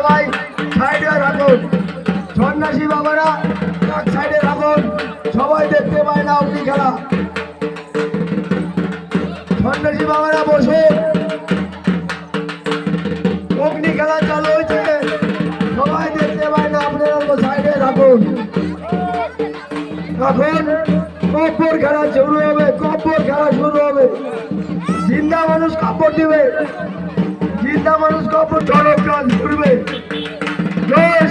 সবাই সাইডে রাখুন। সন্ন্যাসী বাবারা এক সাইডে রাখুন, সবাই দেখতে পায় না অগ্নি খেলা। সন্ন্যাসী বাবারা বসে, অগ্নি খেলা চালু হয়েছে, সবাই দেখতে পায় না, আপনারা সাইডে রাখুন। এখন কব্বর খেলা শুরু হবে, কব্বর খেলা শুরু হবে। জিন্দা মানুষ কব্বর দিবে, জিন্দা মানুষ কব্বর চরক গাছ ঘুরবে। জয়